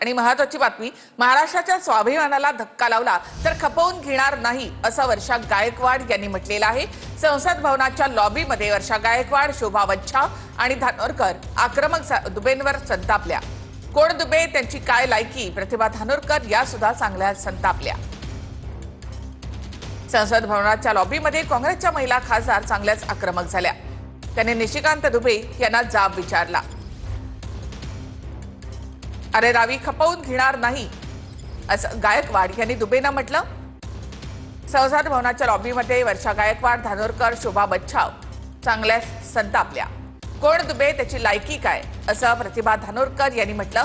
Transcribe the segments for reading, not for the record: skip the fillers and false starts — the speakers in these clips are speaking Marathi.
आणि महत्त्वाची बातमी, महाराष्ट्राच्या स्वाभिमानाला धक्का लावला तर खपवून घेणार नाही असं वर्षा गायकवाड यांनी म्हटलेलं आहे। संसद भवनाच्या लॉबीमध्ये वर्षा गायकवाड, शोभा बच्छाव आणि धानोरकर आक्रमक दुबेंवर संतापल्या। कोण दुबे, त्यांची काय लायकी, प्रतिभा धानोरकर या सुद्धा चांगल्या संतापल्या। संसद भवनाच्या लॉबीमध्ये काँग्रेसच्या महिला खासदार चांगल्याच आक्रमक झाल्या। त्यांनी निशिकांत दुबे यांना जाब विचारला। अरे रावी, खपवून घेणार नाही असं गायकवाड यांनी दुबेंना म्हटलं। संसद भवनाच्या लॉबीमध्ये वर्षा गायकवाड, धानोरकर, शोभा बच्छाव चांगल्याच संतापल्या। कोण दुबे, त्याची लायकी काय असं प्रतिभा धानोरकर यांनी म्हटलं।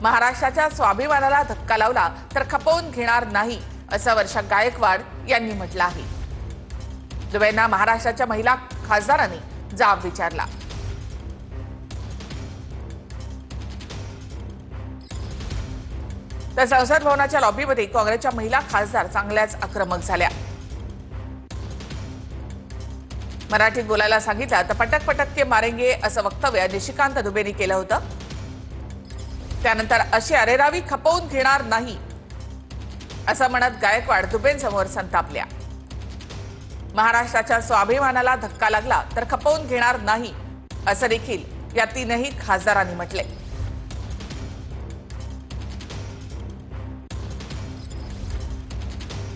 महाराष्ट्राच्या स्वाभिमानाला धक्का लावला तर खपवून घेणार नाही असं वर्षा गायकवाड यांनी म्हटलं आहे। दुबेंना महाराष्ट्राच्या महिला खासदारांनी जाब विचारला। तर संसद भवनाच्या लॉबीमध्ये काँग्रेसच्या महिला खासदार चांगल्याच आक्रमक झाल्या। मराठीत बोलायला सांगितलं तर पटक पटक के मारेंगे असं वक्तव्य निशिकांत दुबेंनी केलं होतं। त्यानंतर अशी अरेरावी खपवून घेणार नाही असं म्हणत गायकवाड दुबेंसमोर संतापल्या। महाराष्ट्राच्या स्वाभिमानाला धक्का लागला तर खपवून घेणार नाही असं देखील या तीनही खासदारांनी म्हटले।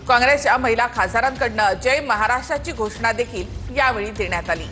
काँग्रेसच्या महिला खासदारांकडून जय महाराष्ट्राची घोषणा देखील यावेळी देण्यात आली।